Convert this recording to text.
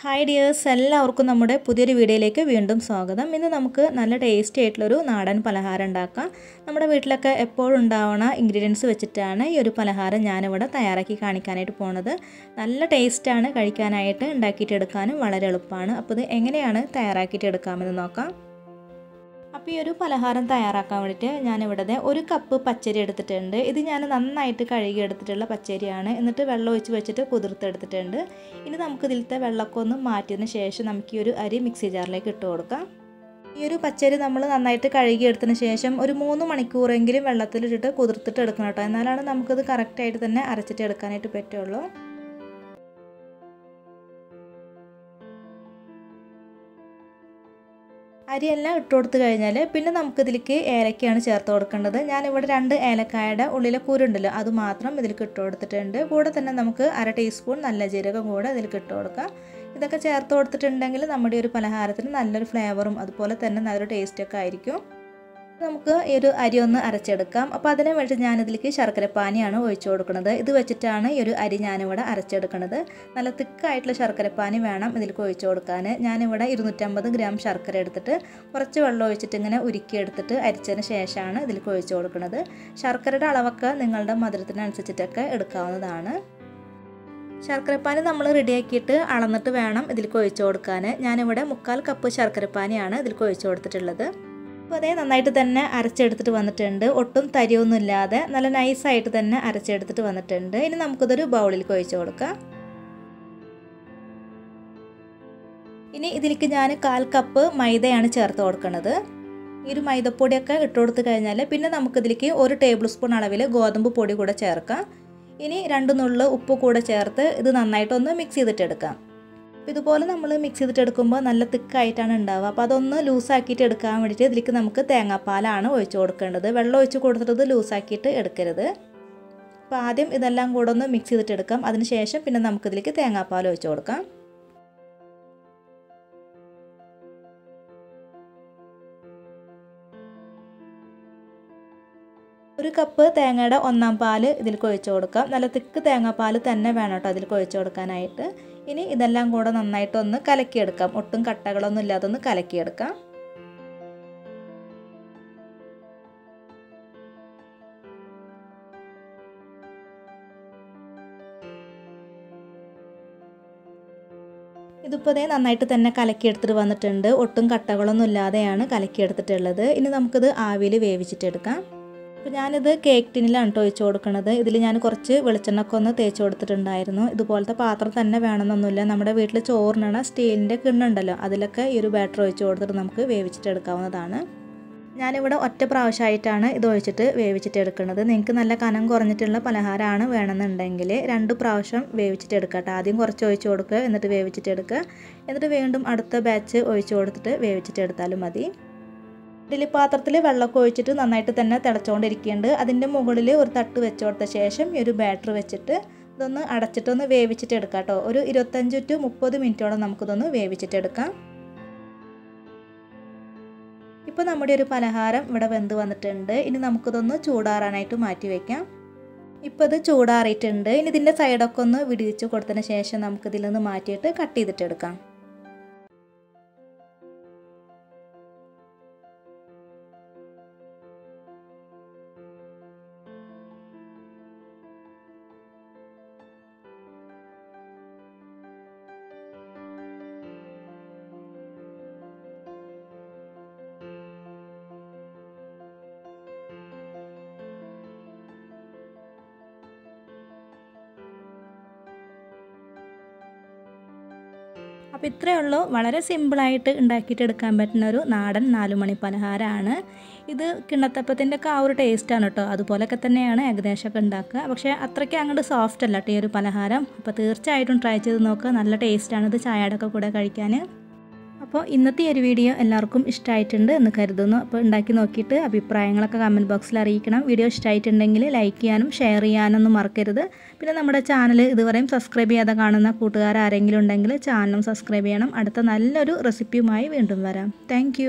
Hi dears, എല്ലാവർക്കും നമ്മുടെ പുതിയൊരു വീഡിയോയിലേക്ക് വീണ്ടും സ്വാഗതം. ഇന്ന് നമുക്ക് നല്ല ടേസ്റ്റി ആയിട്ടുള്ളൊരു നാടൻ പലഹാരം ഉണ്ടാക്കാം. നമ്മുടെ വീട്ടിലൊക്കെ എപ്പോഴും ഉണ്ടാവുന്ന ഇൻഗ്രീഡിയൻസ് വെച്ചിട്ടാണ് ഈ ഒരു പലഹാരം ഞാനിവിടെ തയ്യാറാക്കി കാണിക്കാനായിട്ട് പോകുന്നത്. നല്ല ടേസ്റ്റാണ്, കഴിക്കാനായിട്ട് ഉണ്ടാക്കിയിട്ട് എടുക്കാനും വളരെ എളുപ്പമാണ്. അപ്പോൾ ഇത് എങ്ങനെയാണ് തയ്യാറാക്കിയിട്ട് എടുക്കാമെന്ന് നോക്കാം. അപ്പോൾ ഈ ഒരു പലഹാരം തയ്യാറാക്കാൻ വേണ്ടിയിട്ട് ഞാനിവിടെ ഒരു കപ്പ് പച്ചരി എടുത്തിട്ടുണ്ട്. ഇത് ഞാൻ നന്നായിട്ട് കഴുകി എടുത്തിട്ടുള്ള പച്ചരിയാണ്. എന്നിട്ട് വെള്ളം ഒഴിച്ച് വെച്ചിട്ട് കുതിർത്തെടുത്തിട്ടുണ്ട്. ഇനി നമുക്ക് ഇതിലത്തെ വെള്ളമൊക്കെ ഒന്ന് മാറ്റിയതിന് ശേഷം നമുക്ക് ഈ ഒരു അരി മിക്സി ജാറിലേക്ക് ഇട്ട് കൊടുക്കാം. ഈ ഒരു പച്ചരി നമ്മൾ നന്നായിട്ട് കഴുകി എടുത്തതിന് ശേഷം ഒരു 3 മണിക്കൂറെങ്കിലും വെള്ളത്തിലിട്ടിട്ട് കുതിർത്തിട്ട് എടുക്കണം കേട്ടോ. എന്നാലാണ് നമുക്കത് കറക്റ്റായിട്ട് തന്നെ അരച്ചിട്ട് എടുക്കാനായിട്ട് പറ്റുള്ളൂ. അരിയെല്ലാം ഇട്ട് കൊടുത്തു കഴിഞ്ഞാൽ പിന്നെ നമുക്കിതിലേക്ക് ഏലക്കയാണ് ചേർത്ത് കൊടുക്കേണ്ടത്. ഞാനിവിടെ 2 ഏലക്കായുടെ ഉള്ളിലെ കുരുണ്ടല്ലോ അത് മാത്രം ഇതിലേക്ക് ഇട്ട് കൊടുത്തിട്ടുണ്ട്. കൂടെ തന്നെ നമുക്ക് 1/2 ടീസ്പൂൺ നല്ല ജീരകം കൂടെ ഇതിലേക്ക് ഇട്ട് കൊടുക്കാം. ഇതൊക്കെ ചേർത്ത് കൊടുത്തിട്ടുണ്ടെങ്കിൽ നമ്മുടെ ഒരു പലഹാരത്തിന് നല്ലൊരു ഫ്ലേവറും അതുപോലെ തന്നെ നല്ലൊരു ടേസ്റ്റൊക്കെ ആയിരിക്കും. നമുക്ക് ഈ ഒരു അരി ഒന്ന് അരച്ചെടുക്കാം. അപ്പോൾ അതിന് വേണ്ടി ഞാനിതിലേക്ക് ശർക്കരപ്പാനിയാണ് ഒഴിച്ചു കൊടുക്കുന്നത്. ഇത് വെച്ചിട്ടാണ് ഈ ഒരു അരി ഞാനിവിടെ അരച്ചെടുക്കുന്നത്. നല്ല തിക്കായിട്ടുള്ള ശർക്കരപ്പാനി വേണം ഇതിലേക്ക് ഒഴിച്ചു കൊടുക്കാൻ. ഞാനിവിടെ 250 ഗ്രാം ശർക്കര എടുത്തിട്ട് കുറച്ച് വെള്ളം ഒഴിച്ചിട്ട് ഇങ്ങനെ ഉരുക്കിയെടുത്തിട്ട് അരിച്ചതിന് ശേഷമാണ് ഇതിലേക്ക് ഒഴിച്ചു കൊടുക്കുന്നത്. ശർക്കരയുടെ അളവൊക്കെ നിങ്ങളുടെ മധുരത്തിനനുസരിച്ചിട്ടൊക്കെ എടുക്കാവുന്നതാണ്. ശർക്കരപ്പാനി നമ്മൾ റെഡിയാക്കിയിട്ട് അളന്നിട്ട് വേണം ഇതിലേക്ക് ഒഴിച്ചു കൊടുക്കാൻ. ഞാനിവിടെ 1/4 കപ്പ് ശർക്കരപ്പാനിയാണ് ഇതിലേക്ക് ഒഴിച്ചു കൊടുത്തിട്ടുള്ളത്. അപ്പോൾ അതേ നന്നായിട്ട് തന്നെ അരച്ചെടുത്തിട്ട് വന്നിട്ടുണ്ട്. ഒട്ടും തരിയൊന്നും ഇല്ലാതെ നല്ല നൈസായിട്ട് തന്നെ അരച്ചെടുത്തിട്ട് വന്നിട്ടുണ്ട്. ഇനി നമുക്കിതൊരു ബൗളിലേക്ക് ഒഴിച്ചു കൊടുക്കാം. ഇനി ഇതിലേക്ക് ഞാൻ 1/4 കപ്പ് മൈദയാണ് ചേർത്ത് കൊടുക്കുന്നത്. ഈ ഒരു മൈദപ്പൊടിയൊക്കെ ഇട്ട് കൊടുത്തു കഴിഞ്ഞാൽ പിന്നെ നമുക്കിതിലേക്ക് 1 ടേബിൾ സ്പൂൺ അളവിൽ ഗോതമ്പ് പൊടി കൂടെ ചേർക്കാം. ഇനി 2 നുള്ള് ഉപ്പ് കൂടെ ചേർത്ത് ഇത് നന്നായിട്ടൊന്ന് മിക്സ് ചെയ്തിട്ടെടുക്കാം. ഇതുപോലെ നമ്മൾ മിക്സ് ചെയ്തിട്ടെടുക്കുമ്പോൾ നല്ല തിക്കായിട്ടാണ് ഉണ്ടാവുക. അപ്പോൾ അതൊന്ന് ലൂസാക്കിയിട്ട് എടുക്കാൻ വേണ്ടിയിട്ട് ഇതിലേക്ക് നമുക്ക് തേങ്ങാപ്പാലാണ് ഒഴിച്ചു കൊടുക്കേണ്ടത്. വെള്ളം ഒഴിച്ച് കൊടുത്തിട്ട് ലൂസാക്കിയിട്ട് എടുക്കരുത്. അപ്പോൾ ആദ്യം ഇതെല്ലാം കൂടെ ഒന്ന് മിക്സ് ചെയ്തിട്ടെടുക്കാം. അതിന് ശേഷം പിന്നെ നമുക്കിതിലേക്ക് തേങ്ങാപ്പാൽ ഒഴിച്ചു കൊടുക്കാം. ഒരു കപ്പ് തേങ്ങയുടെ 1/4 പാൽ ഇതിലേക്ക് ഒഴിച്ചു കൊടുക്കാം. നല്ല തിക്ക് തേങ്ങാപ്പാൽ തന്നെ വേണം കേട്ടോ അതിലേക്ക് ഒഴിച്ചു കൊടുക്കാനായിട്ട്. ഇനി ഇതെല്ലാം കൂടെ നന്നായിട്ടൊന്ന് കലക്കിയെടുക്കാം. ഒട്ടും കട്ടകളൊന്നും ഇല്ലാതൊന്ന് കലക്കിയെടുക്കാം. ഇതിപ്പോൾ നന്നായിട്ട് തന്നെ കലക്കിയെടുത്തിട്ട് വന്നിട്ടുണ്ട്. ഒട്ടും കട്ടകളൊന്നും ഇല്ലാതെയാണ് കലക്കിയെടുത്തിട്ടുള്ളത്. ഇനി നമുക്കിത് ആവിയിൽ വേവിച്ചിട്ടെടുക്കാം. അപ്പോൾ ഞാനിത് കേക്ക് ടിന്നിലാണ് കേട്ടോ ഒഴിച്ച് കൊടുക്കുന്നത്. ഇതിൽ ഞാൻ കുറച്ച് വെളിച്ചെണ്ണയൊക്കെ ഒന്ന് തേച്ച് കൊടുത്തിട്ടുണ്ടായിരുന്നു. ഇതുപോലത്തെ പാത്രം തന്നെ വേണമെന്നൊന്നുമില്ല. നമ്മുടെ വീട്ടിൽ ചോറിനണ സ്റ്റീലിൻ്റെ കിണ്ണുണ്ടല്ലോ അതിലൊക്കെ ഈ ഒരു ബാറ്റർ ഒഴിച്ച് കൊടുത്തിട്ട് നമുക്ക് വേവിച്ചിട്ടെടുക്കാവുന്നതാണ്. ഞാനിവിടെ ഒറ്റ പ്രാവശ്യമായിട്ടാണ് ഇത് ഒഴിച്ചിട്ട് വേവിച്ചിട്ടെടുക്കുന്നത്. നിങ്ങൾക്ക് നല്ല കനം കുറഞ്ഞിട്ടുള്ള പലഹാരമാണ് വേണമെന്നുണ്ടെങ്കിൽ 2 പ്രാവശ്യം വേവിച്ചിട്ടെടുക്കുക. ആദ്യം കുറച്ച് ഒഴിച്ച് കൊടുക്കുക, എന്നിട്ട് വേവിച്ചിട്ടെടുക്കുക, എന്നിട്ട് വീണ്ടും അടുത്ത ബാച്ച് ഒഴിച്ച് കൊടുത്തിട്ട് വേവിച്ചിട്ടെടുത്താലും മതി. ഇഡ്ഡലി പാത്രത്തിൽ വെള്ളമൊക്കെ ഒഴിച്ചിട്ട് നന്നായിട്ട് തന്നെ തിളച്ചുകൊണ്ടിരിക്കുന്നുണ്ട്. അതിൻ്റെ മുകളിൽ ഒരു തട്ട് വെച്ച് കൊടുത്ത ശേഷം ഈ ഒരു ബാറ്റർ വെച്ചിട്ട് ഇതൊന്ന് അടച്ചിട്ടൊന്ന് വേവിച്ചിട്ടെടുക്കാം കേട്ടോ. ഒരു 25 to 30 മിനിറ്റോളം നമുക്കിതൊന്ന് വേവിച്ചിട്ടെടുക്കാം. ഇപ്പോൾ നമ്മുടെ ഒരു പലഹാരം ഇവിടെ വെന്ത് വന്നിട്ടുണ്ട്. ഇനി നമുക്കിതൊന്ന് ചൂടാറാനായിട്ട് മാറ്റി വയ്ക്കാം. ഇപ്പോൾ ഇത് ചൂടാറിയിട്ടുണ്ട്. ഇനി ഇതിൻ്റെ സൈഡൊക്കെ ഒന്ന് വിടിയിച്ച് കൊടുത്തതിന് ശേഷം നമുക്കിതിൽ നിന്ന് മാറ്റിയിട്ട് കട്ട് ചെയ്തിട്ടെടുക്കാം. അപ്പോൾ ഇത്രയേ ഉള്ളൂ. വളരെ സിമ്പിളായിട്ട് ഉണ്ടാക്കിയിട്ട് എടുക്കാൻ പറ്റുന്ന ഒരു നാടൻ 4 മണി പലഹാരമാണ് ഇത്. കിണ്ണത്തപ്പത്തിൻ്റെ ഒക്കെ ആ ഒരു ടേസ്റ്റാണ് കേട്ടോ. അതുപോലെയൊക്കെ തന്നെയാണ് ഏകദേശമൊക്കെ ഉണ്ടാക്കുക. പക്ഷേ അത്രയ്ക്ക് അങ്ങോട്ട് സോഫ്റ്റ് അല്ല കേട്ടോ ഈ ഒരു പലഹാരം. അപ്പോൾ തീർച്ചയായിട്ടും ട്രൈ ചെയ്ത് നോക്കുക. നല്ല ടേസ്റ്റാണ് ഇത് ചായയുടെ ഒക്കെ കൂടെ കഴിക്കാൻ. അപ്പോൾ ഇന്നത്തെ ഒരു വീഡിയോ എല്ലാവർക്കും ഇഷ്ടമായിട്ടുണ്ട് എന്ന് കരുതുന്നു. അപ്പോൾ ഉണ്ടാക്കി നോക്കിയിട്ട് അഭിപ്രായങ്ങളൊക്കെ കമൻറ്റ് ബോക്സിൽ അറിയിക്കണം. വീഡിയോ ഇഷ്ടമായിട്ടുണ്ടെങ്കിൽ ലൈക്ക് ചെയ്യാനും ഷെയർ ചെയ്യാനൊന്നും മറക്കരുത്. പിന്നെ നമ്മുടെ ചാനൽ ഇതുവരെയും സബ്സ്ക്രൈബ് ചെയ്യാതെ കാണുന്ന കൂട്ടുകാർ ആരെങ്കിലും ഉണ്ടെങ്കിൽ ചാനലും സബ്സ്ക്രൈബ് ചെയ്യണം. അടുത്ത നല്ലൊരു റെസിപ്പിയുമായി വീണ്ടും വരാം. താങ്ക്